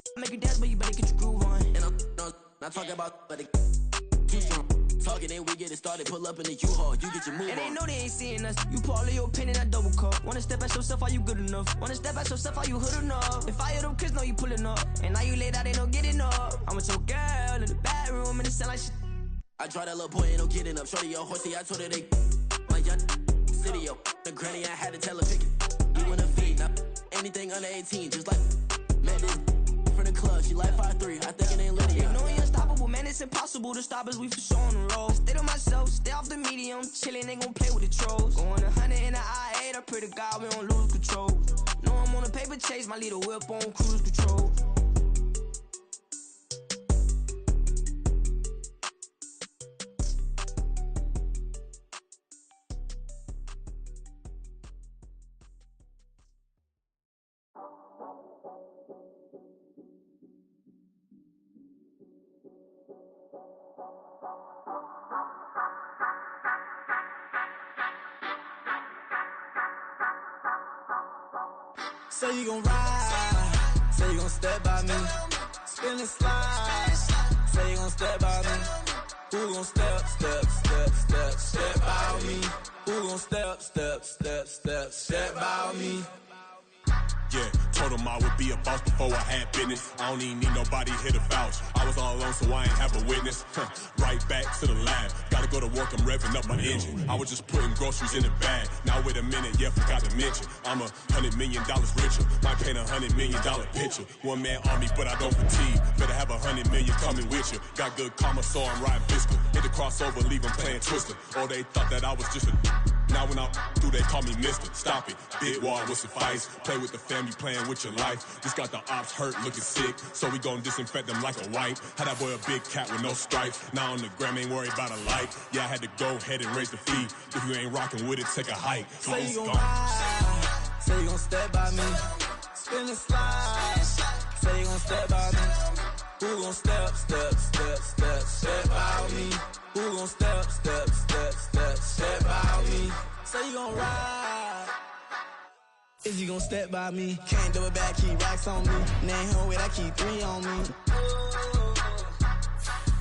the make you dance, but you better get your groove on. And I'm not talking about, but too strong. Talking, then we get it started. Pull up in the U-Haul, you get your move on. And they know they ain't seeing us. You pull all of your pin in that double cup. Wanna step at yourself, are you good enough? Wanna step at yourself, are you hood enough? If I hear them kids, know you pulling up. And now you laid out, they don't get enough. I'm with your girl in the bedroom, and it sound like shit. I draw that little boy, ain't no getting up. Shorty your horsey, I told her they my young city, yo. The granny, I had to tell her pick it. You wanna feed, now anything under 18, just like met this from the club. She like 5'3", I think it ain't Lydia. You know we unstoppable, man, it's impossible to stop us. We for sure on the road. Stay to myself, stay off the medium, chillin', they gon' play with the trolls. Going 100 in the I-8, I pray to God we don't lose control. Know I'm on a paper chase, my little whip on cruise control. Say you gon' ride, say you gon' step by me, spin and slide, say you gon' step by me. Who gon' step by me? Who gon' step by me? Yeah, told him I would be a boss before I had business. I don't even need nobody here to vouch. I was all alone, so I ain't have a witness. Right back to the lab. Gotta go to work, I'm revving up my engine. I was just putting groceries in the bag. Now wait a minute, yeah, forgot to mention. I'm $100 million richer. Might paint $100 million picture. One man army, but I don't fatigue. Better have $100 million coming with you. Got good karma, so I'm riding fiscal. Hit the crossover, leave them playing Twister. Or they thought that I was just a. Now when I'm through, they call me Mister. Stop it. Big wall will suffice. Play with the family, playing with your life. Just got the ops hurt, looking sick. So we gon' disinfect them like a wipe. Had that boy a big cat with no stripes. Now on the gram, ain't worried about a light. Yeah, I had to go ahead and raise the fee. If you ain't rocking with it, take a hike. Say you gon' ride, say you gon' step by me. Spin and slide, say you gon' step by me. Who gon' step by me? Who gon' step by me? Say you gon' ride. Is you gon' step by me? Can't do it back, keep racks on me. Name home with I keep 3 on me.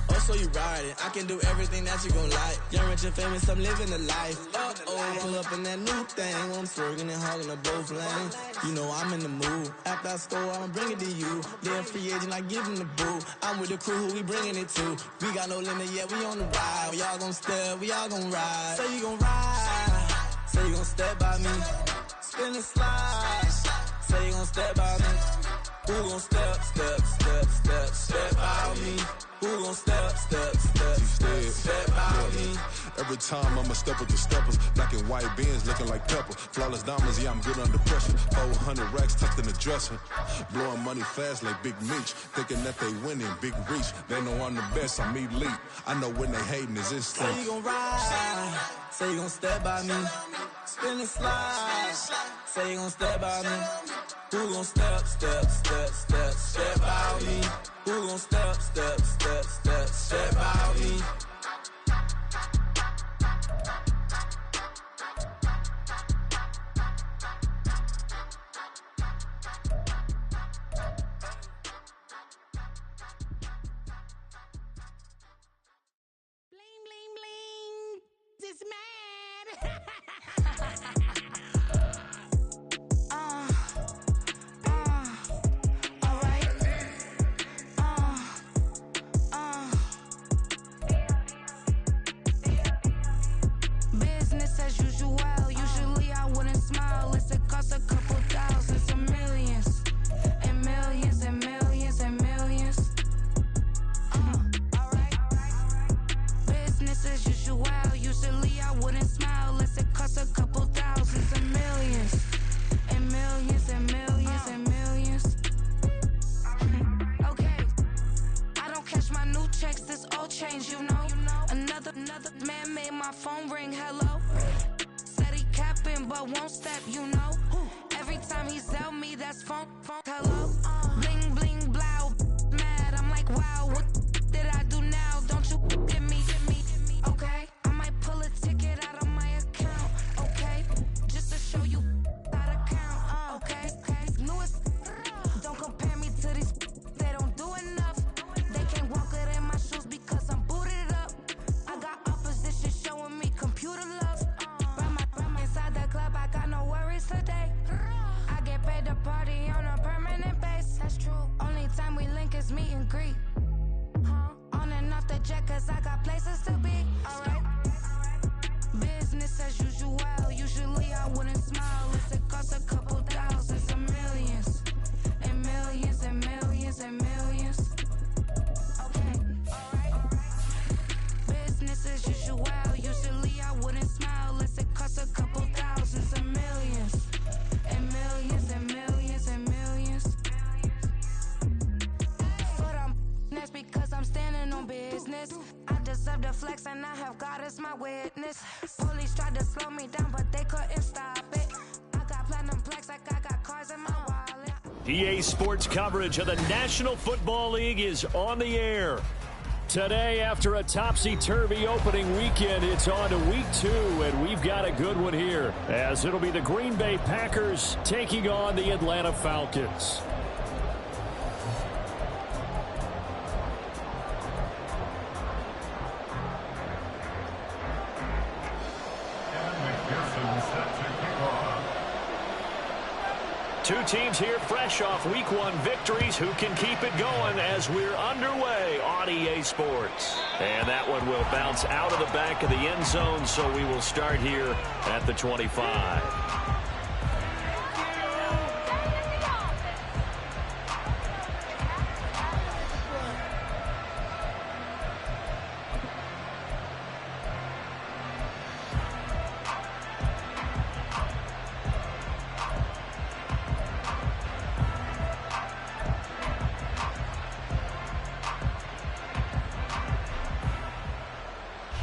Oh, so you riding? I can do everything that you gon' like. Young, rich, and famous, I'm living the life. Uh-oh, pull up in that new thing. When I'm swerving and hogging up both lanes. You know I'm in the mood. After I score, I'ma bring it to you. They're free agent, I give them the boo. I'm with the crew, who we bringing it to. We got no limit, yeah, we on the ride. We all gon' step, we all gon' ride. Say you gon' ride, say you gon' step by me. Spin and slide, say you gon' step by me. Who gon' step by me? Who gon' step by me? Every time I'ma step with the steppers. Black and white beans looking like pepper. Flawless diamonds, yeah, I'm good under pressure. 400 racks tucked in the dresser. Blowing money fast like Big Meech. Thinking that they winning, big reach. They know I'm the best, I'm elite. I know when they hating is instinct. Say you gon' ride, say you gon' step by me. Spin and slide, say you gon' step by me. Who gon' step by me? Who gon' step by me? Bling, bling, bling. This man. Business as usual. Usually I wouldn't smile. It's a cost a couple thousands and millions. And millions and millions and millions. Alright. Business as usual. Usually I wouldn't smile. Unless it costs a couple thousands and millions. And millions and millions and millions. Okay. I don't cash my new checks, this old change, you know. Another man made my phone ring, hello. Said he capping but won't step, you know. Every time he sell me, that's phone, hello. Bling, bling, blow, mad, I'm like, wow, what did I do now? Don't you get me, okay? I might pull a ticket out of my account, okay? Just to show you how to count, okay? Newest, don't compare me to these, just meet and greet. On and off the jet, cause I got places to be. Alright. Business as usual. Usually I wouldn't smile. It costs a couple thousands and millions. And millions and millions and millions. Okay, alright. Business as usual. Usually I wouldn't smile. It costs a couple thousands and millions. And millions and millions and millions. But that's because I'm standing on business. I deserve the flex and I have God as my witness. Police tried to slow me down, but they couldn't stop it. I got platinum plaques like I got cars in my wallet. EA Sports coverage of the National Football League is on the air. Today, after a topsy-turvy opening weekend, it's on to week 2, and we've got a good one here, as it'll be the Green Bay Packers taking on the Atlanta Falcons. Two teams here fresh off Week 1 victories. Who can keep it going as we're underway on EA Sports? And that one will bounce out of the back of the end zone, so we will start here at the 25.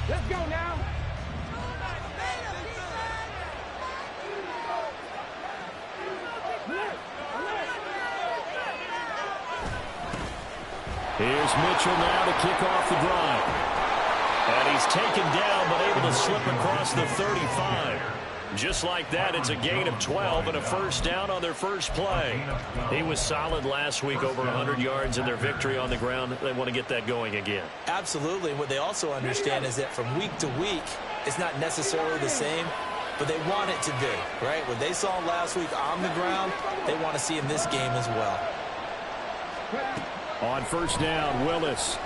Let's go now. Here's Mitchell now to kick off the drive. And he's taken down, but able to slip across the 35. Just like that, it's a gain of 12 and a first down on their first play. He was solid last week, over 100 yards in their victory on the ground. They want to get that going again. Absolutely. What they also understand is that from week to week, it's not necessarily the same, but they want it to be, right? What they saw last week on the ground, they want to see in this game as well. On first down, Willis.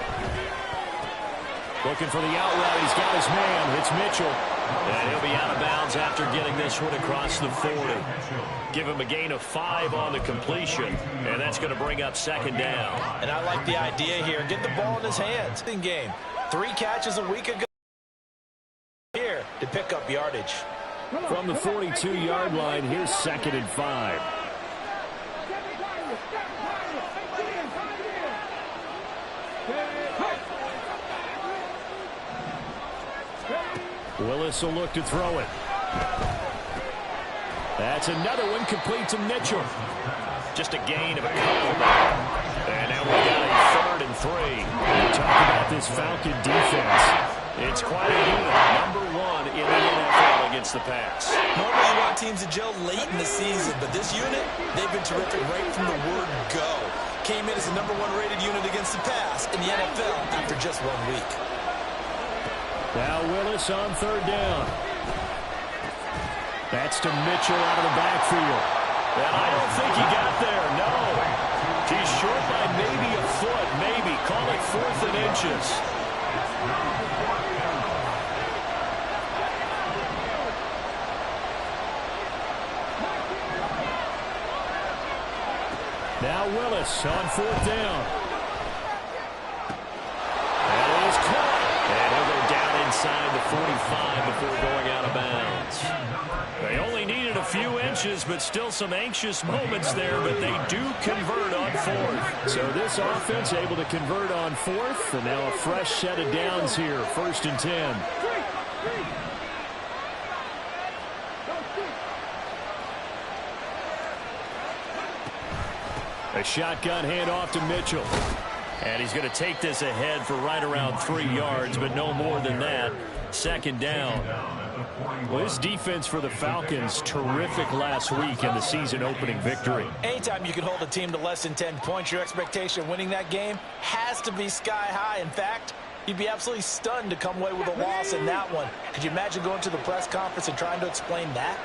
Looking for the out route. He's got his man. It's Mitchell. And he'll be out of bounds after getting this one across the 40. Give him a gain of 5 on the completion, and that's going to bring up second down. And I like the idea here. Get the ball in his hands. In game. 3 catches a week ago here to pick up yardage. From the 42-yard line, here's 2nd and 5. Willis will look to throw it. That's another one, complete to Mitchell. Just a gain of a couple. And now we got a 3rd and 3. We talk about this Falcon defense. It's quite a unit, number 1 in the NFL against the pass. Normally you want teams to gel late in the season, but this unit, they've been terrific right from the word go. Came in as the number 1 rated unit against the pass in the NFL after just 1 week. Now Willis on 3rd down. That's to Mitchell out of the backfield. And I don't think he got there, no. He's short by maybe a foot, maybe. Call it 4th and inches. Now Willis on 4th down. And it is caught. And he'll go down inside the 45 before going out of bounds. They only needed a few inches, but still some anxious moments there, but they do convert on 4th. So this offense able to convert on 4th, and now a fresh set of downs here, 1st and 10. A shotgun handoff to Mitchell. And he's going to take this ahead for right around 3 yards, but no more than that. 2nd down. Well, this defense for the Falcons, terrific last week in the season-opening victory. Anytime you can hold a team to less than 10 points, your expectation of winning that game has to be sky high. In fact, you'd be absolutely stunned to come away with a loss in that one. Could you imagine going to the press conference and trying to explain that?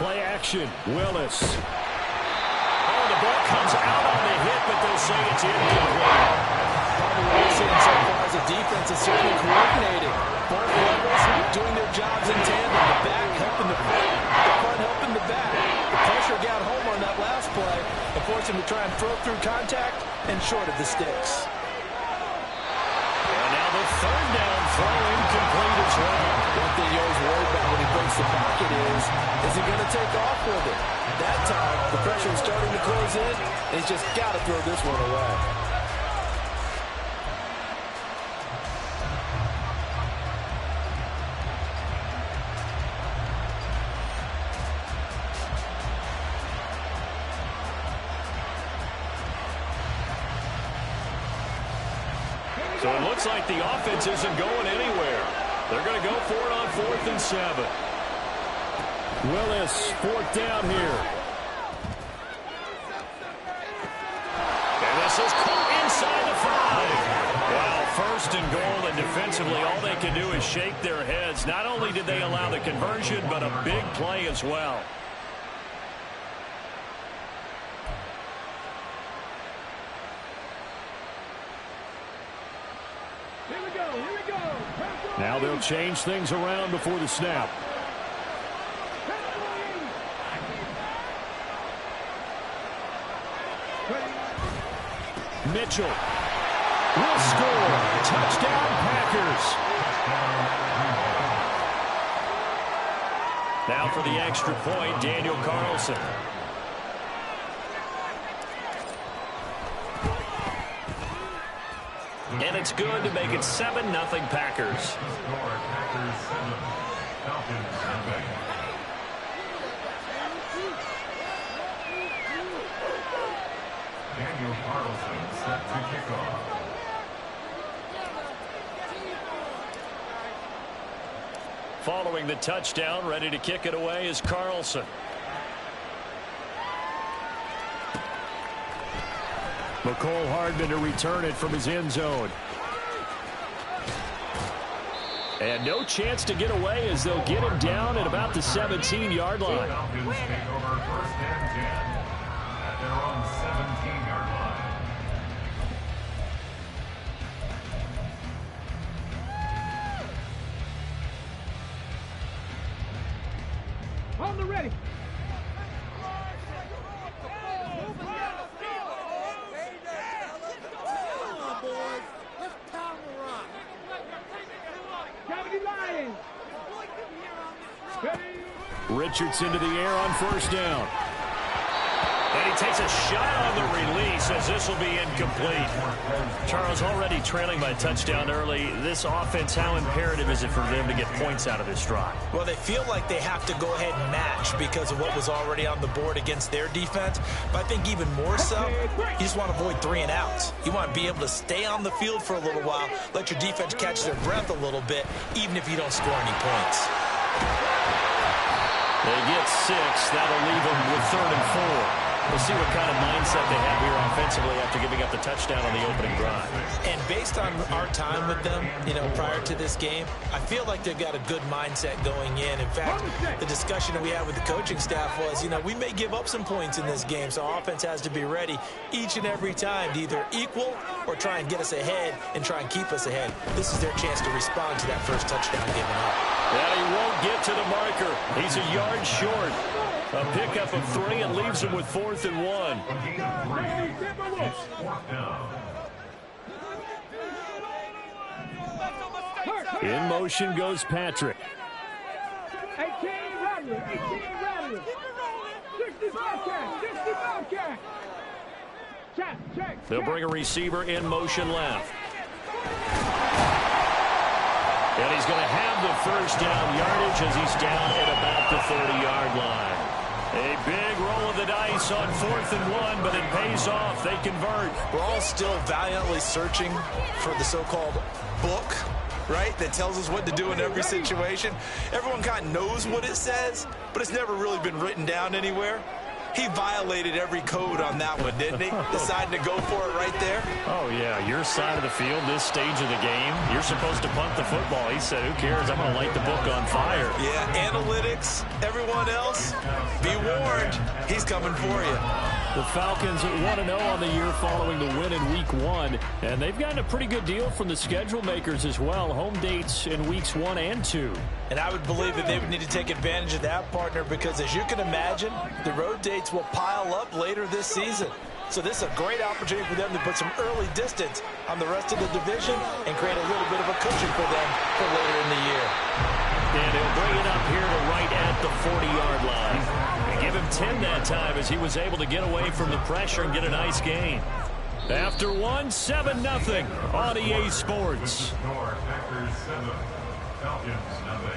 Play action. Willis. Oh, the ball comes out on the hit, but they'll say it's incomplete. What we're seeing so far as a defense is certainly coordinated. Both levels doing their jobs in tandem. The back helping the front, the front helping the back. The pressure got home on that last play and forced him to try and throw through contact and short of the sticks. And now the third down throw incomplete as well. One thing you always worry about when he breaks the pocket is he going to take off with it? That time, the pressure is starting to close in, and he's just got to throw this one away. So it looks like the offense isn't going anywhere. They're going to go for it on 4th and 7. Willis, 4th down here. And this is caught inside the 5. Wow, 1st and goal, and defensively all they can do is shake their heads. Not only did they allow the conversion, but a big play as well. Now they'll change things around before the snap. Mitchell will score. Touchdown, Packers. Now for the extra point, Daniel Carlson. And it's good to make it 7-0 Packers. Daniel Carlson set to kick off. Following the touchdown, ready to kick it away is Carlson. McCole Hardman to return it from his end zone. And no chance to get away as they'll get him down at about the 17-yard line. Falcons take over 1st and 10 at their own 17-yard line. On the ready. Richardson to the air on 1st down. And he takes a shot on the release as this will be incomplete. Charles, already trailing by a touchdown early. This offense, how imperative is it for them to get points out of this drive? Well, they feel like they have to go ahead and match because of what was already on the board against their defense. But I think even more so, you just want to avoid 3 and outs. You want to be able to stay on the field for a little while, let your defense catch their breath a little bit, even if you don't score any points. They get 6. That'll leave them with 3rd and 4. We'll see what kind of mindset they have here offensively after giving up the touchdown on the opening drive. And based on our time with them, prior to this game, I feel like they've got a good mindset going in. In fact, the discussion that we had with the coaching staff was, we may give up some points in this game, so offense has to be ready each and every time to either equal or try and get us ahead and try and keep us ahead. This is their chance to respond to that first touchdown given up. Yeah, he won't get to the marker. He's a yard short. A pickup of 3 and leaves him with 4th and 1. In motion goes Patrick. 18 Rattler. 65 catch. Check. They'll bring a receiver in motion left. And he's going to have the 1st down yardage as he's down at about the 30-yard line. A big roll of the dice on 4th and 1, but it pays off. They convert. We're all still valiantly searching for the so-called book, right, that tells us what to do in every situation. Everyone kind of knows what it says, but it's never really been written down anywhere. He violated every code on that one, didn't he? Deciding to go for it right there. Oh, yeah, your side of the field, this stage of the game, you're supposed to punt the football. He said, who cares? I'm going to light the book on fire. Yeah, analytics, everyone else, be warned. He's coming for you. The Falcons 1-0 on the year following the win in Week 1, and they've gotten a pretty good deal from the schedule makers as well. Home dates in Weeks 1 and 2. And I would believe that they would need to take advantage of that, partner, because as you can imagine, the road dates will pile up later this season. So this is a great opportunity for them to put some early distance on the rest of the division and create a little bit of a cushion for them for later in the year. And he'll bring it up here to right at the 40-yard line. And give him 10 that time as he was able to get away from the pressure and get a nice gain. After 1, 7-0 on EA Sports. Packers 7, Falcons 0.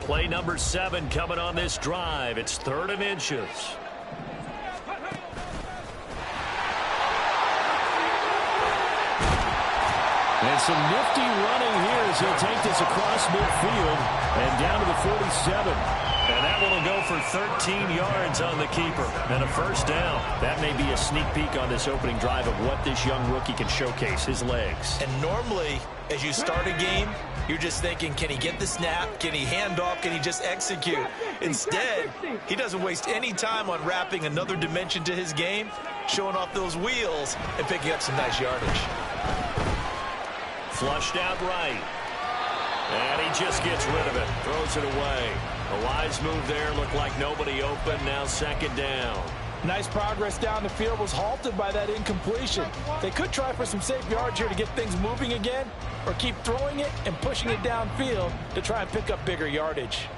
Play number 7 coming on this drive. It's 3rd and inches. And some nifty running here as he'll take this across midfield and down to the 47. And that one will go for 13 yards on the keeper and a first down. That may be a sneak peek on this opening drive of what this young rookie can showcase, his legs. And normally, as you start a game, you're just thinking, can he get the snap? Can he hand off? Can he just execute? Instead, he doesn't waste any time on wrapping another dimension to his game, showing off those wheels and picking up some nice yardage. Flushed out right. And he just gets rid of it. Throws it away. A wise move there. Looked like nobody open. Now 2nd down. Nice progress down the field, was halted by that incompletion. They could try for some safe yards here to get things moving again, or keep throwing it and pushing it downfield to try and pick up bigger yardage.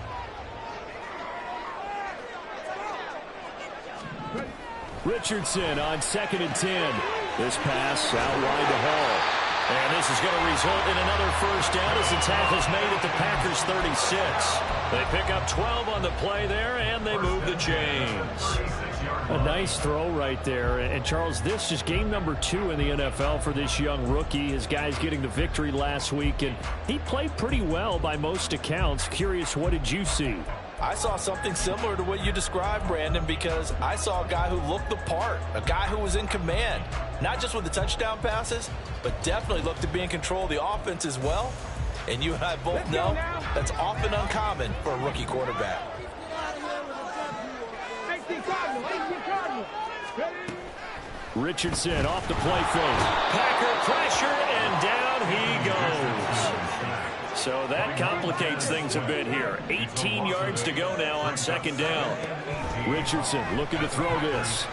Richardson on 2nd and 10. This pass out wide to Hall. And this is going to result in another first down as the tackle's made at the Packers 36. They pick up 12 on the play there, and they move the chains. A nice throw right there. And, Charles, this is game number 2 in the NFL for this young rookie. His guys getting the victory last week, and he played pretty well by most accounts. Curious, what did you see? I saw something similar to what you described, Brandon, because I saw a guy who looked the part, a guy who was in command, not just with the touchdown passes, but definitely looked to be in control of the offense as well. And you and I both know that's often uncommon for a rookie quarterback. Richardson off the play fake. Packer pressure, and down he goes. So that complicates things a bit here. 18 yards to go now on 2nd down. Richardson looking to throw this.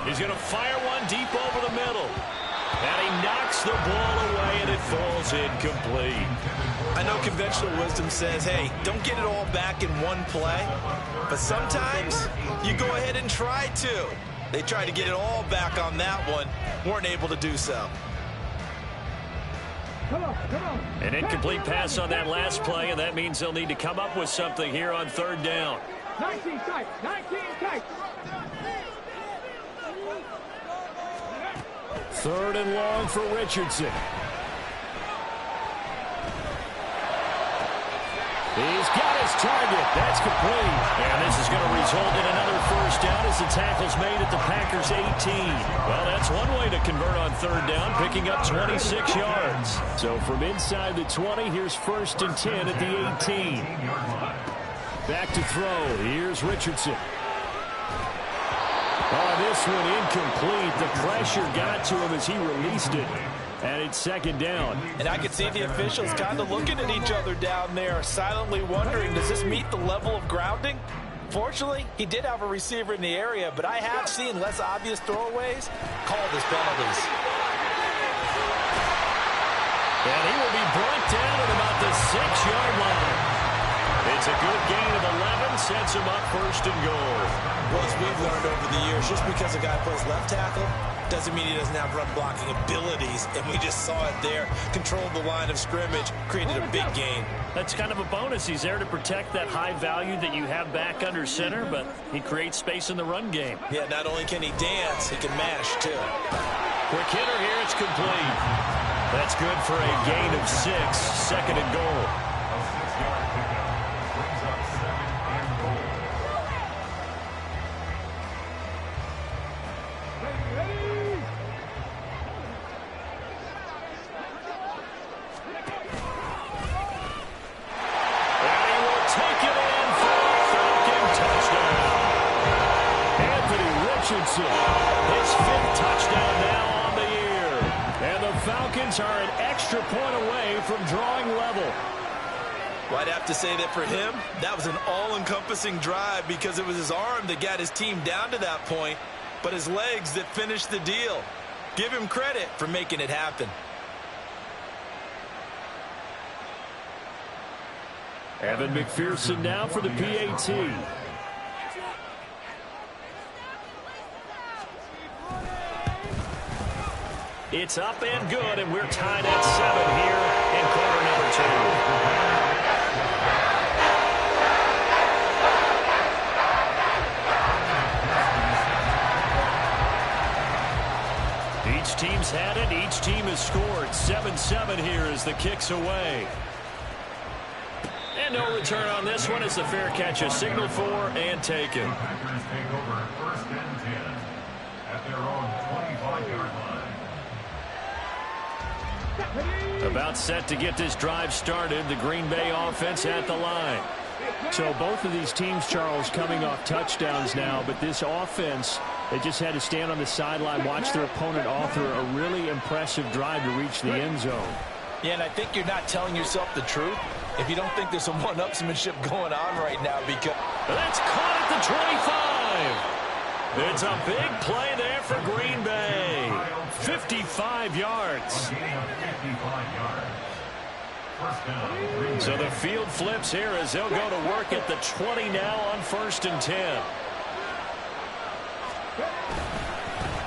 He's going to fire one deep over the middle. And he knocks the ball away, and it falls incomplete. I know conventional wisdom says, hey, don't get it all back in one play. But sometimes you go ahead and try to. They tried to get it all back on that one. Weren't able to do so. An incomplete pass on that last play, and that means they'll need to come up with something here on 3rd down. 19 tight, 19 tight. 3rd and long for Richardson. He's got his target. That's complete. And this is going to result in another first down as the tackle's made at the Packers 18. Well, that's one way to convert on 3rd down, picking up 26 yards. So from inside the 20, here's 1st and 10 at the 18. Back to throw. Here's Richardson. Oh, this one incomplete. The pressure got to him as he released it. And it's 2nd down. And I could see the officials kind of looking at each other down there, silently wondering, does this meet the level of grounding? Fortunately, he did have a receiver in the area, but I have seen less obvious throwaways called as penalties. And he will be brought down at about the 6-yard line. It's a good gain of 11, sets him up first and goal. Well, as we've learned over the years, just because a guy plays left tackle doesn't mean he doesn't have run blocking abilities, and we just saw it there. Controlled the line of scrimmage, created a big gain. That's kind of a bonus. He's there to protect that high value that you have back under center, but he creates space in the run game. Yeah, not only can he dance, he can mash, too. Quick hitter here, it's complete. That's good for a gain of 6, second and goal. A 6-yard pickup brings up 2nd and goal. And he will take it in for a Falcon touchdown. Anthony Richardson, his 5th touchdown now on the year. And the Falcons are an extra point away from drawing level. Well, I'd have to say that for him, that was an all-encompassing drive because it was his arm that got his team down to that point, but his legs that finished the deal. Give him credit for making it happen. Evan McPherson now for the PAT. It's up and good, and we're tied at 7 here in quarter number 2. Each team's had it. Each team has scored. 7-7 here as the kick's away. And no return on this one as the fair catch is signaled for and taken. The Packers take over 1st and 10 at their own 25-yard line. About set to get this drive started. The Green Bay offense at the line. So both of these teams, Charles, coming off touchdowns now, but this offense, they just had to stand on the sideline, watch their opponent author a really impressive drive to reach the end zone. Yeah, and I think you're not telling yourself the truth if you don't think there's some one-upsmanship going on right now because... That's caught at the 25. It's a big play there for Green Bay. 55 yards. So the field flips here as they'll go to work at the 20 now on 1st and 10.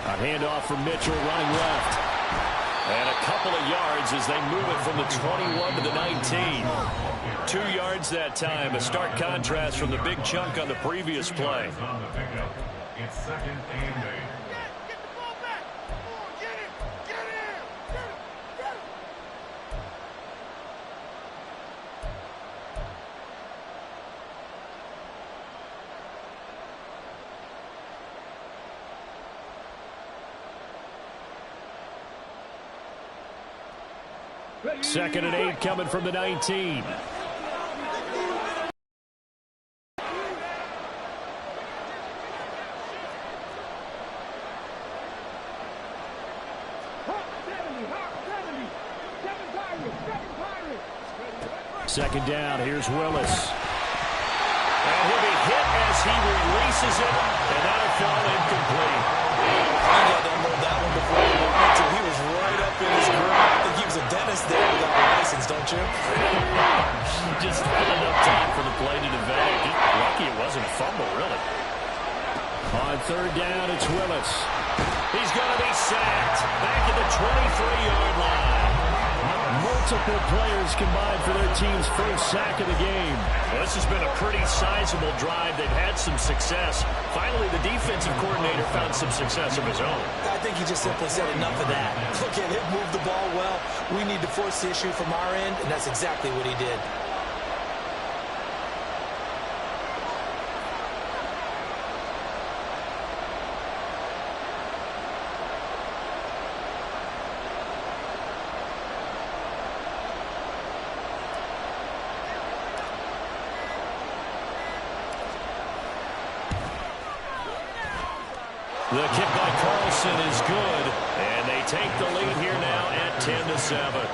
A handoff from Mitchell running left. And a couple of yards as they move it from the 21 to the 19. 2 yards that time. A stark contrast from the big chunk on the previous play. It's 2nd and 8. Second and 8 coming from the 19. Second down, here's Willis. And he'll be hit as he releases it, and that'll fall incomplete. I got to unload that one before he was right up in his grill. I think he was a dentist there without a license, don't you? Just not enough time for the play to develop. Just lucky it wasn't a fumble, really. On third down, it's Willis. He's going to be sacked back at the 23-yard line. Multiple players combined for their team's first sack of the game. Well, this has been a pretty sizable drive. They've had some success. Finally, the defensive coordinator found some success of his own. I think he just simply said enough of that. Look at him move the ball well. We need to force the issue from our end, and that's exactly what he did. The kick by Carlson is good, and they take the lead here now at 10-7.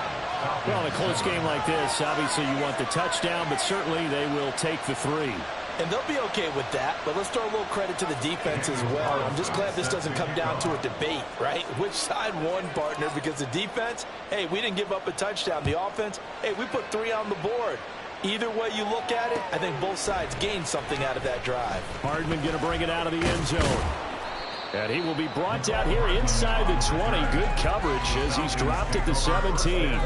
Well, in a close game like this, obviously you want the touchdown, but certainly they will take the 3. And they'll be okay with that, but let's throw a little credit to the defense as well. I'm just glad this doesn't come down to a debate, right? Which side won, partner? Because the defense, hey, we didn't give up a touchdown. The offense, hey, we put 3 on the board. Either way you look at it, I think both sides gained something out of that drive. Hardman going to bring it out of the end zone. And he will be brought down here inside the 20. Good coverage as he's dropped at the 17.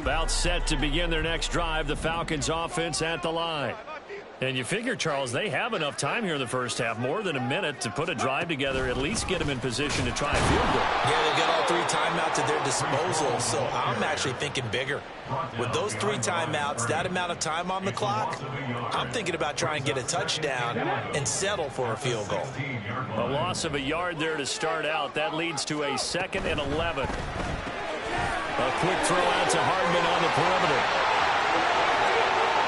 About set to begin their next drive, the Falcons offense at the line. And you figure, Charles, they have enough time here in the first half, more than a minute, to put a drive together, at least get them in position to try a field goal. Yeah, they've got all 3 timeouts at their disposal, so I'm actually thinking bigger. With those 3 timeouts, that amount of time on the clock, I'm thinking about trying to get a touchdown and settle for a field goal. A loss of a yard there to start out. That leads to a 2nd and 11. A quick throw out to Hardman on the perimeter.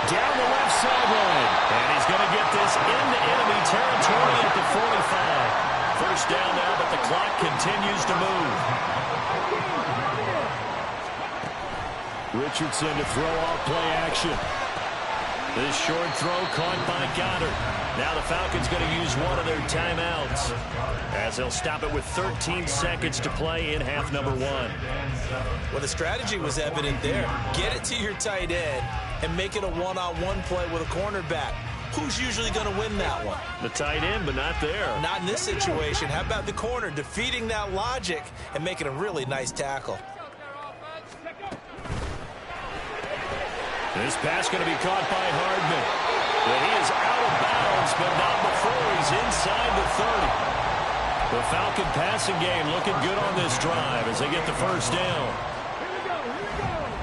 Down the left sideline. And he's going to get this into enemy territory at the 45. First down now, but the clock continues to move. Richardson to throw off play action. This short throw caught by Goddard. Now the Falcons going to use one of their timeouts as they'll stop it with 13 seconds to play in half number 1. Well, the strategy was evident there. Get it to your tight end and make it a one-on-one play with a cornerback. Who's usually going to win that one? The tight end, but not there. Not in this situation. How about the corner defeating that logic and making a really nice tackle? This pass going to be caught by Hardman. But he is out of bounds, but not before he's inside the 30. The Falcon passing game looking good on this drive as they get the first down.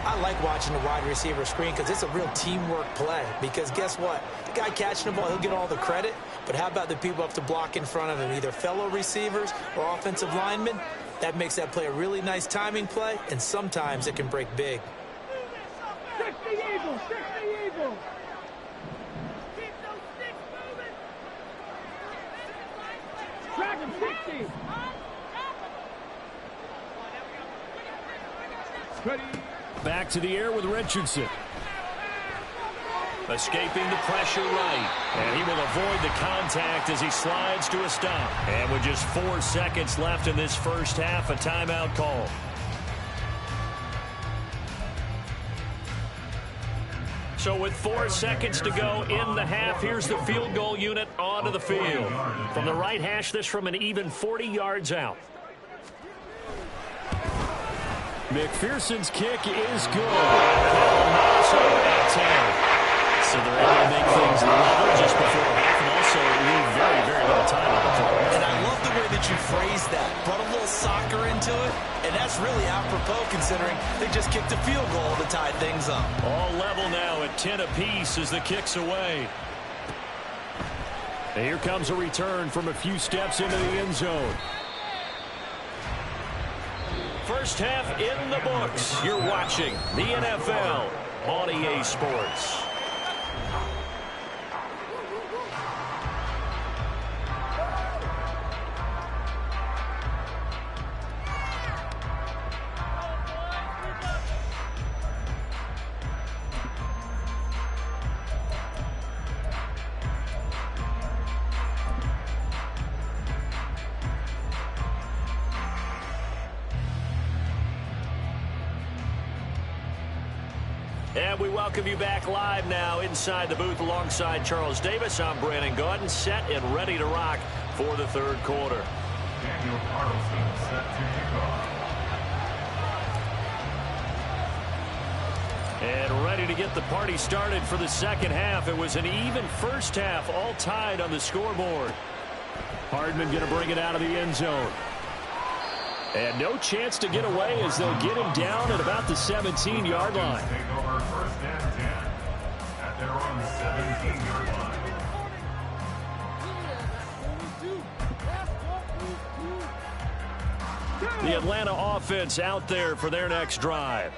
I like watching the wide receiver screen because it's a real teamwork play. Because guess what? The guy catching the ball, he'll get all the credit. But how about the people up to block in front of him, either fellow receivers or offensive linemen? That makes that play a really nice timing play, and sometimes it can break big. 60 Eagles, 60 Eagles. Keep those sticks moving. Track him, 60. Ready. Back to the air with Richardson. Escaping the pressure right. And he will avoid the contact as he slides to a stop. And with just 4 seconds left in this first half, a timeout call. So with 4 seconds to go in the half, here's the field goal unit onto the field. From the right hash, this from an even 40 yards out. McPherson's kick is good. So they're able to make things level just before half and also leave very, very little time on the clock. And I love the way that you phrase that. Brought a little soccer into it, and that's really apropos considering they just kicked a field goal to tie things up. All level now at 10 apiece as the kick's away. And here comes a return from a few steps into the end zone. First half in the books. You're watching the NFL on EA Sports. And we welcome you back live now inside the booth alongside Charles Davis. I'm Brandon Gaudin, set and ready to rock for the third quarter. Daniel Carlson set to kick off. And ready to get the party started for the second half. It was an even first half, all tied on the scoreboard. Hardman going to bring it out of the end zone. And no chance to get away as they'll get him down at about the 17-yard line. Take over first and 10 at their own 17-yard line. The Atlanta offense out there for their next drive.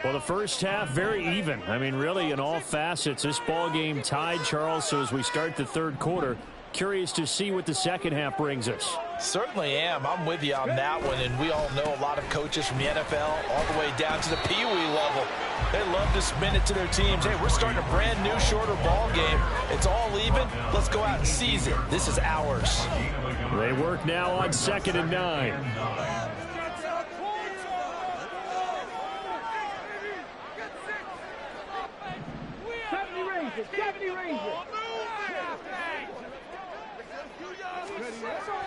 Well, the first half, very even. I mean, really, in all facets, this ball game tied, Charles. So as we start the third quarter, Curious to see what the second half brings us. Certainly am. I'm with you on that one, and we all know a lot of coaches from the NFL all the way down to the Pee Wee level. They love to spin it to their teams. Hey, we're starting a brand new, shorter ball game. It's all even. Let's go out and seize it. This is ours. They work now on 2nd and 9.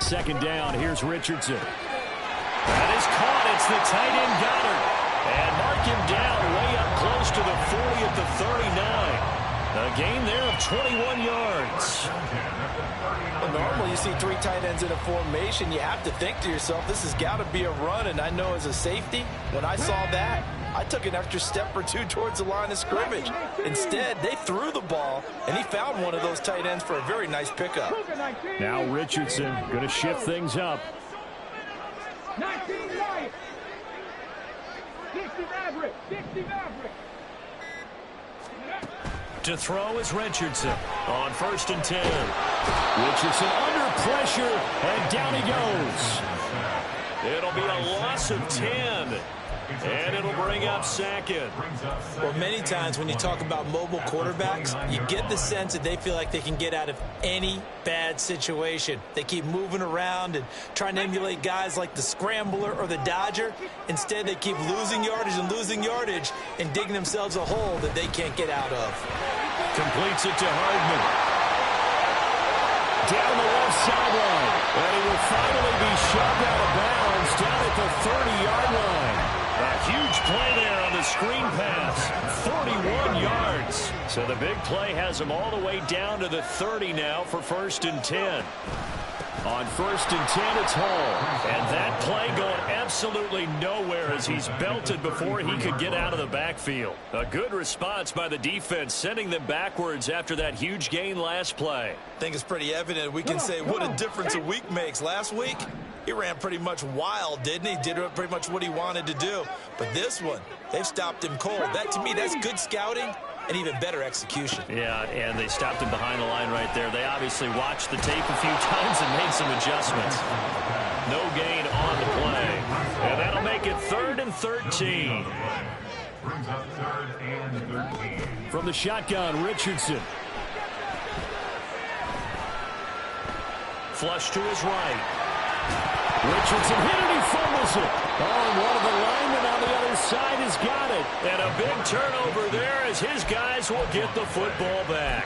Second down, here's Richardson. That is caught. It's the tight end Goddard. And mark him down way up close to the 40 at the 39. A gain there of 21 yards. Well, normally you see 3 tight ends in a formation. You have to think to yourself, this has got to be a run. And I know as a safety, when I saw that, I took an extra step or 2 towards the line of scrimmage. Instead, they threw the ball, and he found one of those tight ends for a very nice pickup. Now Richardson going to shift things up. 19 right. 60 Maverick. 60 Maverick. To throw is Richardson on 1st and 10. Richardson under pressure, and down he goes. It'll be a loss of 10. And it'll bring up 2nd. Well, many times when you talk about mobile quarterbacks, you get the sense that they feel like they can get out of any bad situation. They keep moving around and trying to emulate guys like the Scrambler or the Dodger. Instead, they keep losing yardage and digging themselves a hole that they can't get out of. Completes it to Hardman. Down the left sideline. And he will finally be shoved out of bounds down at the 30-yard line. A huge play there on the screen pass. 41 yards. So the big play has him all the way down to the 30 now for 1st and 10. On 1st and 10, it's Hall. And that play going absolutely nowhere as he's belted before he could get out of the backfield. A good response by the defense, sending them backwards after that huge gain last play. I think it's pretty evident. We can say what a difference a week makes. Last week, he ran pretty much wild, didn't he? Did pretty much what he wanted to do. But this one, they've stopped him cold. That, to me, that's good scouting and even better execution. Yeah, and they stopped him behind the line right there. They obviously watched the tape a few times and made some adjustments. No gain on the play. And that'll make it 3rd and 13. Brings up 3rd and 13. From the shotgun, Richardson. Flush to his right. Richardson hit it, he fumbles it. Oh, and one of the linemen on the other side has got it. And a big turnover there as his guys will get the football back.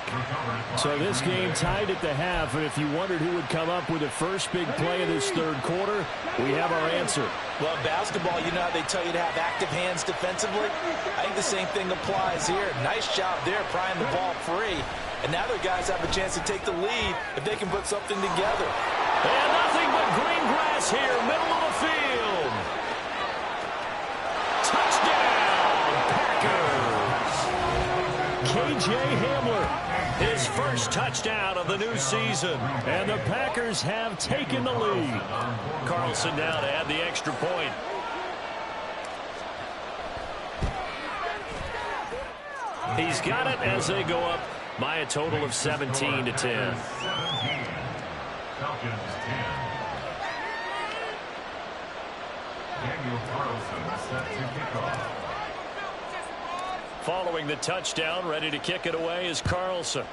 So this game tied at the half, and if you wondered who would come up with the first big play of this 3rd quarter, we have our answer. Well, basketball, you know how they tell you to have active hands defensively? I think the same thing applies here. Nice job there, prying the ball free. And now their guys have a chance to take the lead if they can put something together. And nothing but green grass here, middle of the field. Touchdown, Packers. KJ Hamler, his first touchdown of the new season. And the Packers have taken the lead. Carlson now to add the extra point. He's got it as they go up by a total of 17 to 10. Falcons 10. Daniel Carlson set to kick off. Following the touchdown, ready to kick it away is Carlson.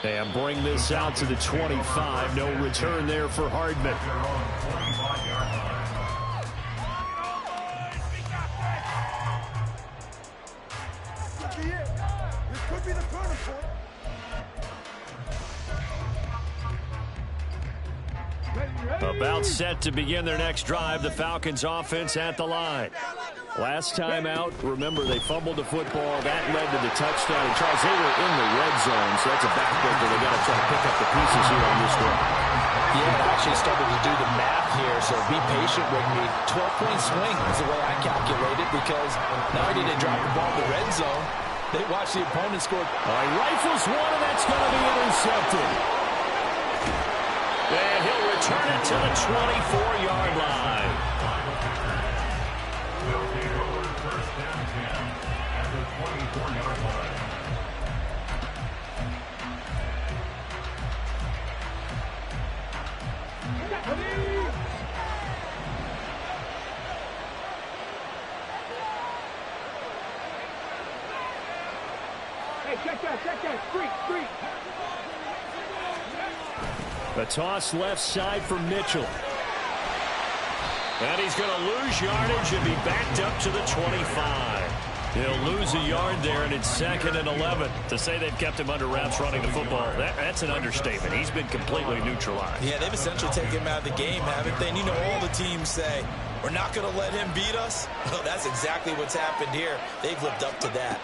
And bring this out to the 25. No return there for Hardman. This could be the turning point. About set to begin their next drive. The Falcons offense at the line. Last time out, remember, they fumbled the football. That led to the touchdown. And Charles, they were in the red zone, so that's a backbreaker. They got to try to pick up the pieces here on this one. Yeah, I actually started to do the math here, so be patient with me. 12-point swing is the way I calculate it, because not only did they drop the ball in the red zone, they watched the opponent score. Rifles one, and that's going to be intercepted. And he'll return it to the 24-yard line. They'll take over 1st and 10 at the 24-yard line. Hey, check that. Street. A toss left side for Mitchell. And he's going to lose yardage and be backed up to the 25. He'll lose a yard there, and it's 2nd and 11. To say they've kept him under wraps running the football, that's an understatement. He's been completely neutralized. Yeah, they've essentially taken him out of the game, haven't they? And you know all the teams say, we're not going to let him beat us. Well, that's exactly what's happened here. They've lived up to that.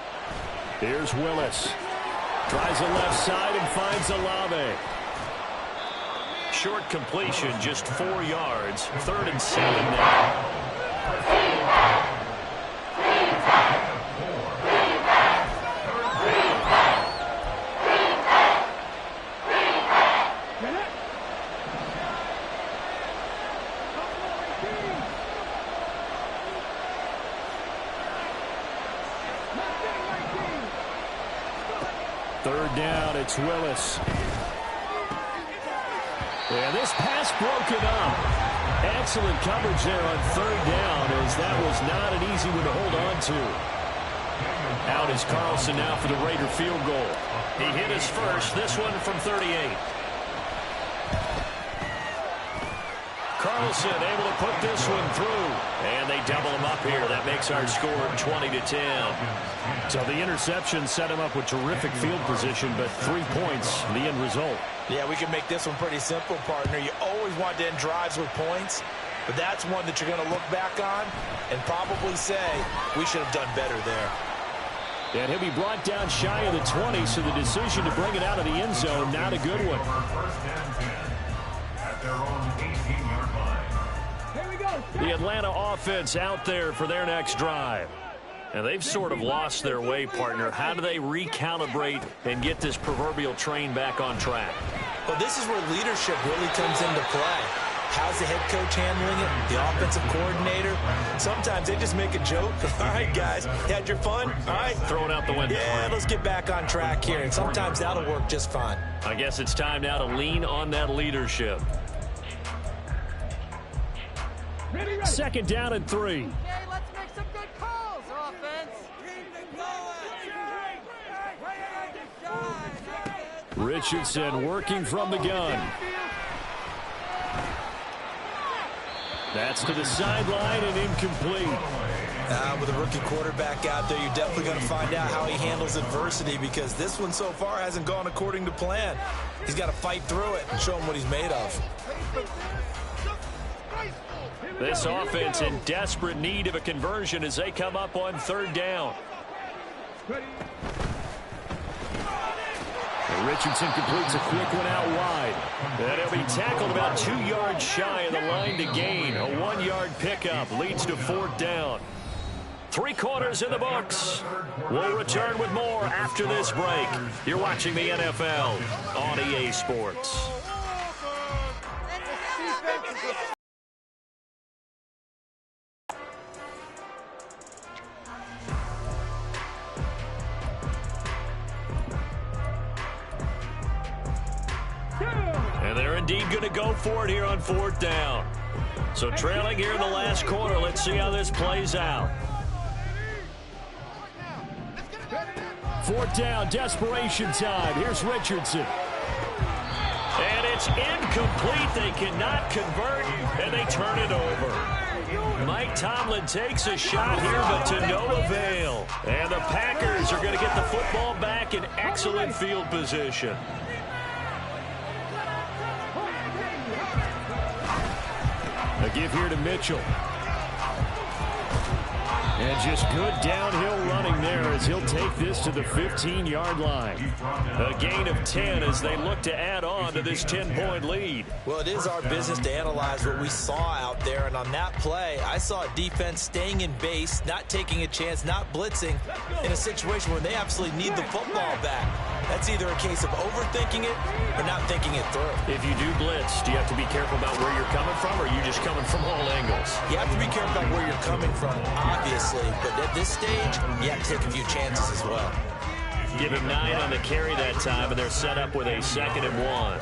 Here's Willis. Tries the left side and finds Olave. Short completion, just 4 yards. 3rd and 7 now. Third down, it's Willis. Yeah, this pass broken up. Excellent coverage there on 3rd down, as that was not an easy one to hold on to. Out is Carlson now for the Raider field goal. He hit his first, this one from 38. Carlson able to put this one through. And they double him up here. That makes our score 20-10. So the interception set him up with terrific field position, but 3 points, the end result. Yeah, we can make this one pretty simple, partner. You always want to end drives with points, but that's one that you're going to look back on and probably say, we should have done better there. And he'll be brought down shy of the 20, so the decision to bring it out of the end zone, not a good one. First and 10 at their own 18-yard line. Here we go. The Atlanta offense out there for their next drive. And they've sort of lost their way, partner. How do they recalibrate and get this proverbial train back on track? Well, this is where leadership really comes into play. How's the head coach handling it? The offensive coordinator? Sometimes they just make a joke. All right, guys, you had your fun? All right. Throw it out the window. Yeah, let's get back on track here. And sometimes that'll work just fine. I guess it's time now to lean on that leadership. Ready. 2nd down and 3. Okay, let's make some good calls, offense. Richardson working from the gun. That's to the sideline and incomplete. With a rookie quarterback out there, you're definitely going to find out how he handles adversity, because this one so far hasn't gone according to plan. He's got to fight through it and show him what he's made of. This offense in desperate need of a conversion as they come up on 3rd down. And Richardson completes a quick one out wide. And he'll be tackled about 2 yards shy of the line to gain. A 1-yard pickup leads to 4th down. 3 quarters in the books. We'll return with more after this break. You're watching the NFL on EA Sports. And they're indeed going to go for it here on 4th down. So trailing here in the last quarter. Let's see how this plays out. 4th down, desperation time. Here's Richardson. And it's incomplete. They cannot convert, and they turn it over. Mike Tomlin takes a shot here, but to no avail. And the Packers are going to get the football back in excellent field position. A give here to Mitchell. And just good downhill running there as he'll take this to the 15-yard line. A gain of 10 as they look to add on to this 10-point lead. Well, it is our business to analyze what we saw out there. And on that play, I saw a defense staying in base, not taking a chance, not blitzing in a situation where they absolutely need the football back. That's either a case of overthinking it or not thinking it through. If you do blitz, do you have to be careful about where you're coming from, or are you just coming from all angles? You have to be careful about where you're coming from, obviously. But at this stage, you have to take a few chances as well. Give him 9 on the carry that time, and they're set up with a 2nd and 1.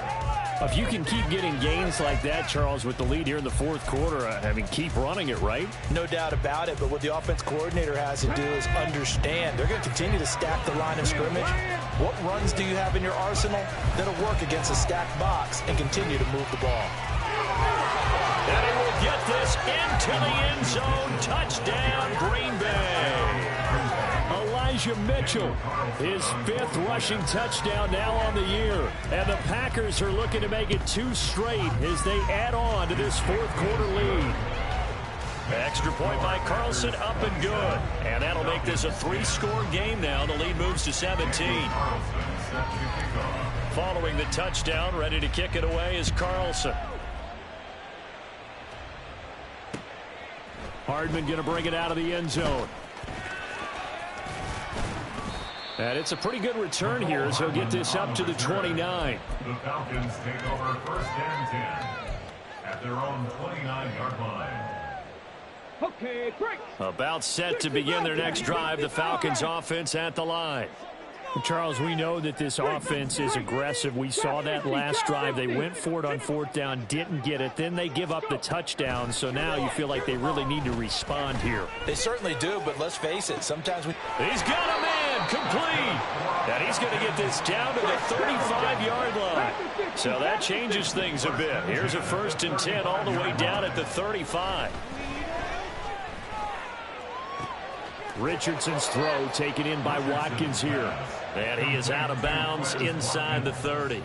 If you can keep getting gains like that, Charles, with the lead here in the fourth quarter, I mean, keep running it, right? No doubt about it, but what the offense coordinator has to do is understand. They're going to continue to stack the line of scrimmage. What runs do you have in your arsenal that'll work against a stacked box and continue to move the ball? And he will get this into the end zone. Touchdown, Green Bay. Elijah Mitchell, his 5th rushing touchdown now on the year. And the Packers are looking to make it 2 straight as they add on to this fourth quarter lead. Extra point by Carlson, up and good. And that'll make this a 3-score game now. The lead moves to 17. Following the touchdown, ready to kick it away is Carlson. Hardman going to bring it out of the end zone. And it's a pretty good return here as he'll get this up to the 29. The Falcons take over 1st and 10 at their own 29-yard line. Okay, break. About set to begin their next drive. The Falcons offense at the line. Charles, we know that this offense is aggressive. We saw that last drive. They went for it on 4th down, didn't get it. Then they give up the touchdown. So now you feel like they really need to respond here. They certainly do, but let's face it. Sometimes He's got a man complete. And he's going to get this down to the 35-yard line. So that changes things a bit. Here's a 1st and 10 all the way down at the 35. Richardson's throw taken in by Watkins here. And he is out of bounds inside the 30.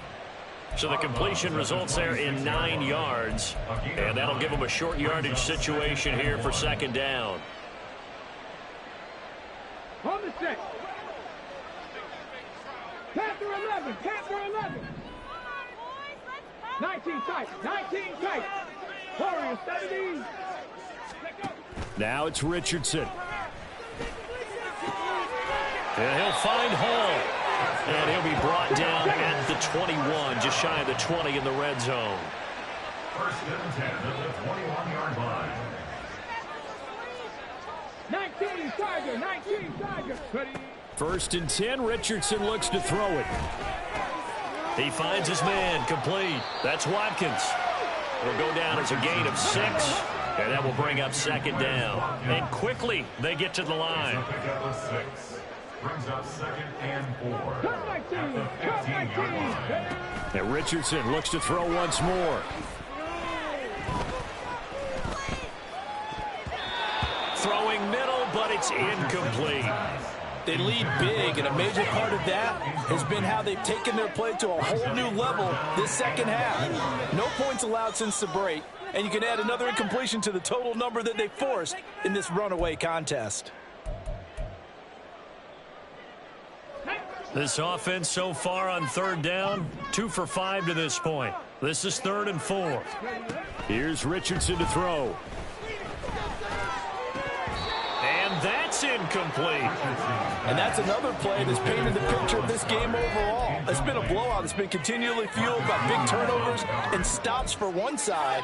So the completion results there in 9 yards. And that'll give him a short yardage situation here for 2nd down. On the set. Panther 11. Panther 11. 19 tight. 19 tight. Warriors 17. Now it's Richardson. And he'll find Hall. And he'll be brought down at the 21, just shy of the 20 in the red zone. 1st and 10 at the 21-yard line. 19 Tiger. 19 Tiger. 1st and 10, Richardson looks to throw it. He finds his man, complete. That's Watkins. It'll go down as a gain of 6, and that will bring up 2nd down. And quickly, they get to the line. Brings up 2nd and 4 at the 15-yard line. And Richardson looks to throw once more. Throwing middle, but it's incomplete. They lead big, and a major part of that has been how they've taken their play to a whole new level this second half. No points allowed since the break, and you can add another incompletion to the total number that they forced in this runaway contest. This offense so far on 3rd down, 2 for 5 to this point. This is 3rd and 4. Here's Richardson to throw. And that's incomplete. And that's another play that's painted the picture of this game overall. It's been a blowout. It's been continually fueled by big turnovers and stops for one side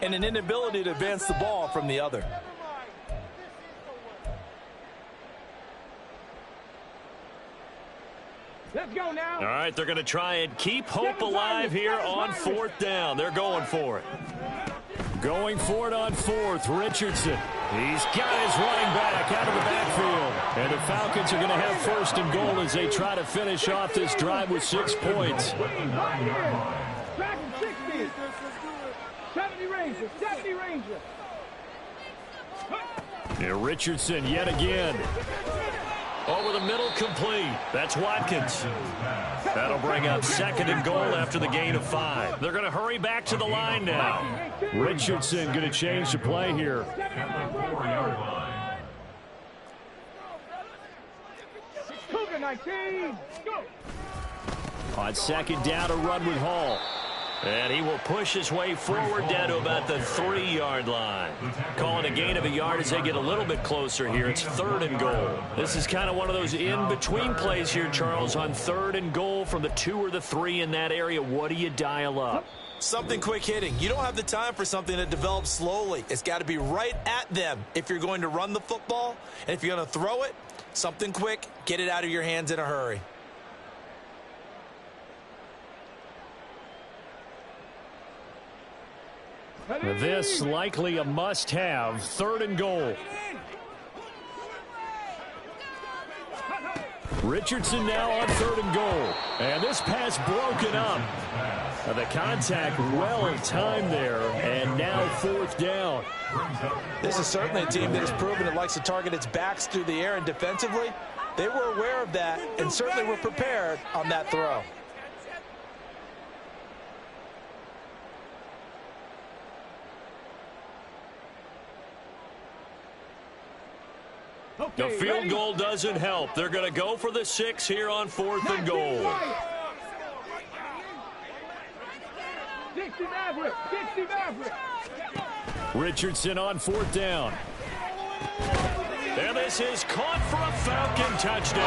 and an inability to advance the ball from the other. Let's go now. All right, they're going to try and keep hope alive here on 4th down. They're going for it. Going for it on 4th, Richardson. He's got his running back out of the backfield. And the Falcons are going to have 1st and goal as they try to finish off this drive with 6 points. 70 Ranger, 70 Ranger. And Richardson yet again. Over the middle, complete. That's Watkins. That'll bring up 2nd and goal after the gain of 5. They're going to hurry back to the line now. Richardson going to change the play here. Cougar 19. Go. On 2nd down, a run with Hall. And he will push his way forward down to about the 3-yard line. Calling a gain of a yard as they get a little bit closer here. It's 3rd and goal. This is kind of one of those in-between plays here, Charles, on 3rd and goal from the 2 or the 3 in that area. What do you dial up? Something quick hitting. You don't have the time for something that develops slowly. It's got to be right at them if you're going to run the football. And if you're going to throw it, something quick, get it out of your hands in a hurry. This likely a must-have. 3rd and goal. Richardson now on 3rd and goal. And this pass broken up. The contact well timed there. And now 4th down. This is certainly a team that has proven it likes to target its backs through the air, and defensively, they were aware of that and certainly were prepared on that throw. The field goal doesn't help. They're going to go for the 6 here on 4th and goal. 60 Maverick. 60 Maverick. Richardson on 4th down. And this is caught for a Falcon touchdown.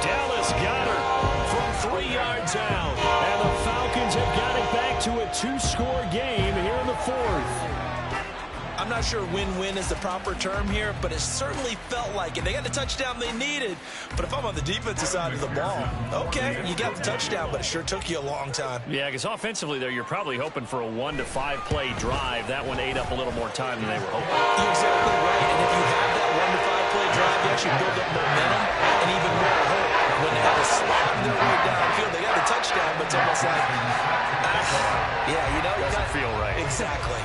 Dallas Goedert from 3 yards out. And the Falcons have got it back to a 2-score game here in the 4th. I'm not sure win-win is the proper term here, but it certainly felt like it. They got the touchdown they needed, but if I'm on the defensive side of the ball, okay, you got the touchdown, but it sure took you a long time. Yeah, because offensively there, you're probably hoping for a 1 to 5 play drive. That one ate up a little more time than they were hoping. You're exactly right, and if you have that 1 to 5 play drive, you actually build up momentum and even more hope. When they have to slog their way downfield, they got the touchdown, but it's almost like, yeah, you know, doesn't feel right. Exactly.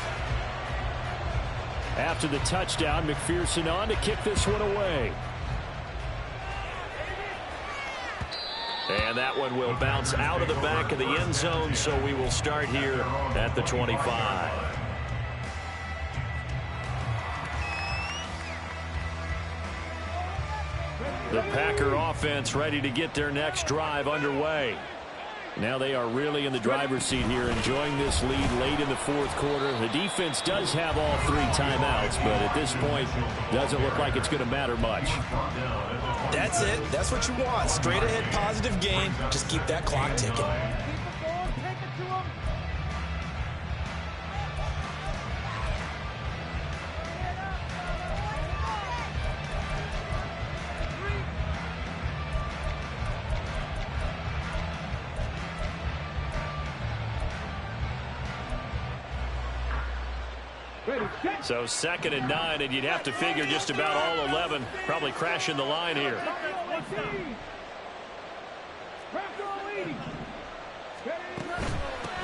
After the touchdown, McPherson on to kick this one away. And that one will bounce out of the back of the end zone, so we will start here at the 25. The Packer offense ready to get their next drive underway. Now they are really in the driver's seat here, enjoying this lead late in the 4th quarter. The defense does have all 3 timeouts, but at this point, doesn't look like it's going to matter much. That's it. That's what you want. Straight ahead positive gain. Just keep that clock ticking. So 2nd and 9, and you'd have to figure just about all 11 probably crashing the line here.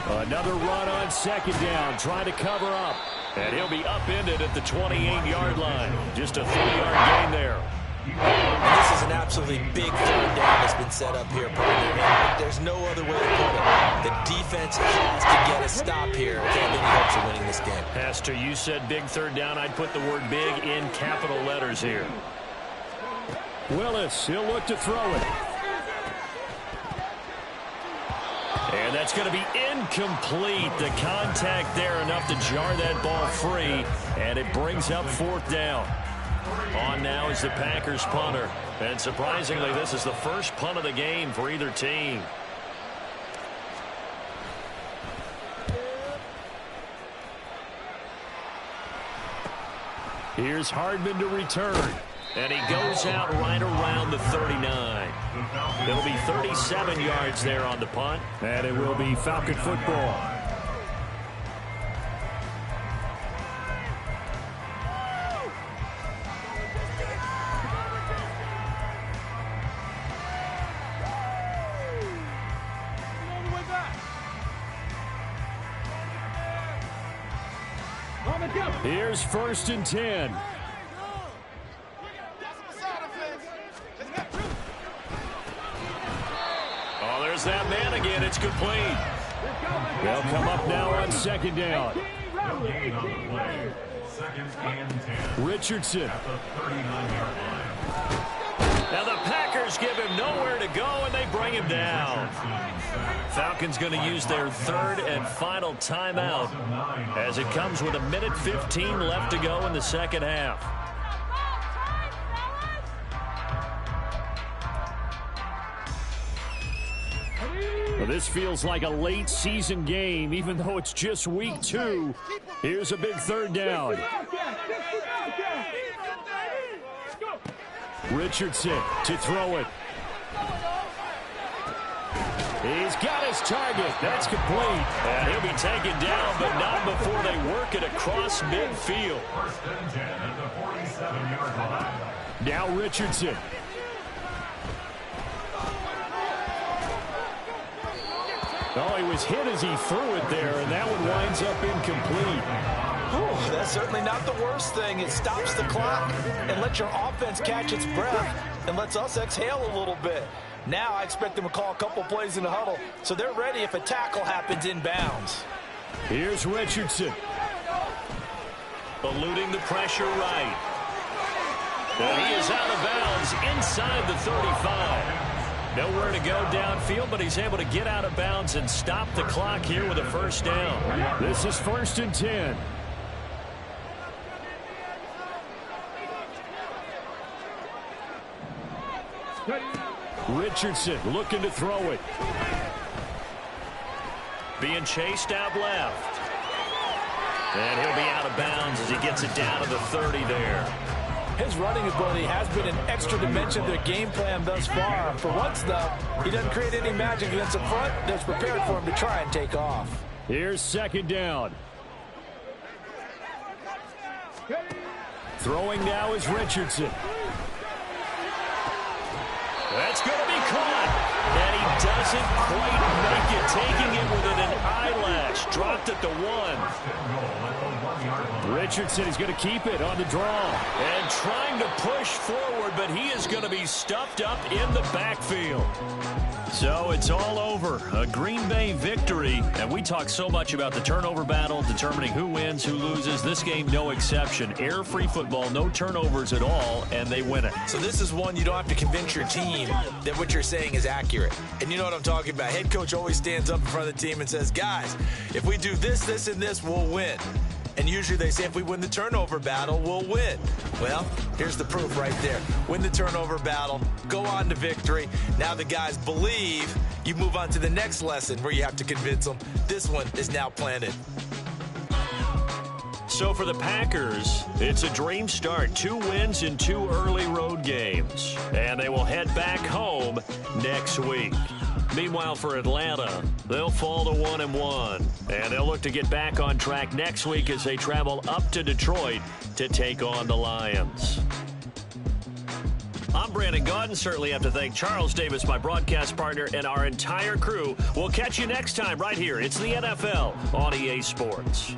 Another run on 2nd down, trying to cover up. And he'll be upended at the 28-yard line. Just a 3-yard gain there. And this is an absolutely big 3rd down that's been set up here, partner. There's no other way to put it. The defense has to get a stop here if they have any hopes of winning this game. Pastor, you said big 3rd down. I'd put the word big in capital letters here. Willis, he'll look to throw it. And that's going to be incomplete. The contact there enough to jar that ball free, and it brings up 4th down. On now is the Packers punter. And surprisingly, this is the first punt of the game for either team. Here's Hardman to return. And he goes out right around the 39. It'll be 37 yards there on the punt. And it will be Falcon football. Here's 1st and 10. Oh, there's that man again. It's complete. They'll come up now on 2nd down. Richardson. Now the Packers give him nowhere to go, and they bring him down. Falcons going to use their 3rd and final timeout as it comes with 1:15 left to go in the 2nd half. Well, this feels like a late season game, even though it's just week 2. Here's a big 3rd down. Richardson to throw it. He's got his target. That's complete. And he'll be taken down, but not before they work it across midfield. First and 10 at the 47-yard line. Now Richardson. Oh, he was hit as he threw it there, and that one winds up incomplete. Whew, that's certainly not the worst thing. It stops the clock and lets your offense catch its breath and lets us exhale a little bit. Now I expect them to call a couple plays in the huddle so they're ready if a tackle happens inbounds. Here's Richardson. Eluding the pressure right. And he is out of bounds inside the 35. Nowhere to go downfield, but he's able to get out of bounds and stop the clock here with a first down. This is 1st and 10. Richardson looking to throw it. Being chased out left. And he'll be out of bounds as he gets it down to the 30 there. His running ability has been an extra dimension to their game plan thus far. For once, though, he doesn't create any magic against the front that's prepared for him to try and take off. Here's 2nd down. Throwing now is Richardson. That's going to be caught. And he doesn't quite make it, taking it within an eyelash. Dropped at the 1. Richardson is going to keep it on the draw. And trying to push forward, but he is going to be stuffed up in the backfield. So it's all over. A Green Bay victory. And we talk so much about the turnover battle, determining who wins, who loses. This game, no exception. Air-free football, no turnovers at all, and they win it. So this is one you don't have to convince your team that what you're saying is accurate. And you know what I'm talking about. Head coach always stands up in front of the team and says, guys, if we do this, this, and this, we'll win. And usually they say if we win the turnover battle, we'll win. Well, here's the proof right there. Win the turnover battle, go on to victory. Now the guys believe. You move on to the next lesson where you have to convince them. This one is now planted. So for the Packers, it's a dream start. 2 wins in 2 early road games. And they will head back home next week. Meanwhile, for Atlanta, they'll fall to 1-1. And they'll look to get back on track next week as they travel up to Detroit to take on the Lions. I'm Brandon Gaudin. Certainly have to thank Charles Davis, my broadcast partner, and our entire crew. We'll catch you next time right here. It's the NFL on EA Sports.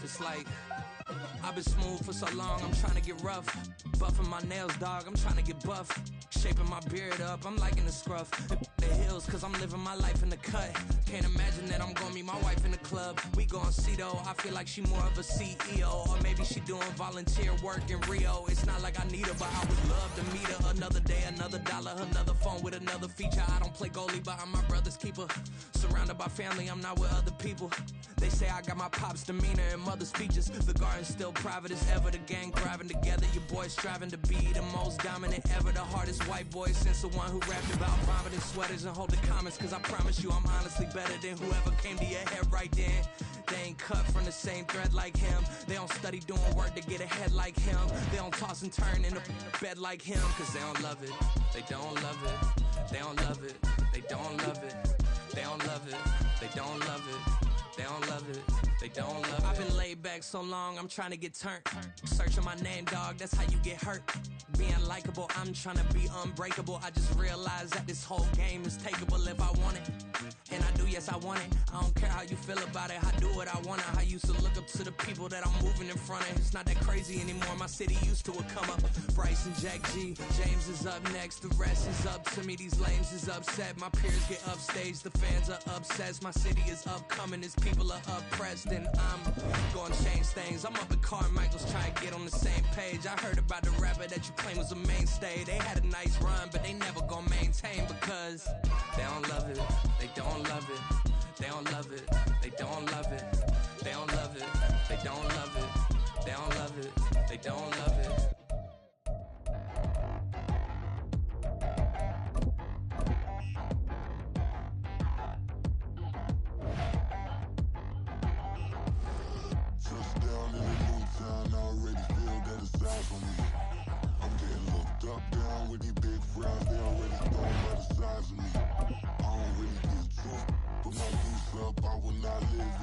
It's like I've been smooth for so long, I'm trying to get rough. Buffing my nails, dog, I'm trying to get buff. Shaping my beard up, I'm liking the scruff. The hills, cause I'm living my life in the cut. Can't imagine that I'm gonna meet my wife in the club. We gon' see though, I feel like she more of a CEO. Or maybe she doing volunteer work in Rio. It's not like I need her, but I would love to meet her. Another day, another dollar, another phone with another feature. I don't play goalie, but I'm my brother's keeper. Surrounded by family, I'm not with other people. They say I got my pop's demeanor and mother's features. The garden's still private as ever. The gang thriving together. Your boy striving to be the most dominant ever. The hardest white boy since the one who rapped about vomiting sweaters and hold the comments. Cause I promise you I'm honestly better than whoever came to your head right then. They ain't cut from the same thread like him. They don't study doing work to get ahead like him. They don't toss and turn in the bed like him. Cause they don't love it. They don't love it. They don't love it. They don't love it. They don't love it. They don't love it. They don't love it. They don't love it. I've been laid back so long, I'm trying to get turned. Searching my name, dog, that's how you get hurt. Being likable, I'm trying to be unbreakable. I just realized that this whole game is takeable if I want it. And I do, yes, I want it. I don't care how you feel about it. I do what I want it. I used to look up to the people that I'm moving in front of. It's not that crazy anymore. My city used to a come up. Bryce and Jack G. James is up next. The rest is up to me. These lames is upset. My peers get upstage. The fans are obsessed. My city is upcoming. His people are oppressed. And I'm gonna change things. I'm up at Carmichael's trying to get on the same page. I heard about the rapper that you claim was a mainstay. They had a nice run, but they never gonna maintain because they don't love it. They don't love it. They don't love it. They don't love it. They don't love it. They don't love it. They don't love it. They don't love it. Touchdown in a new town, I already feel that it's out for me. I'm getting looked up, down with these big frowns, they already throwing by the size of me. I don't really get truth, but my goose up, I will not live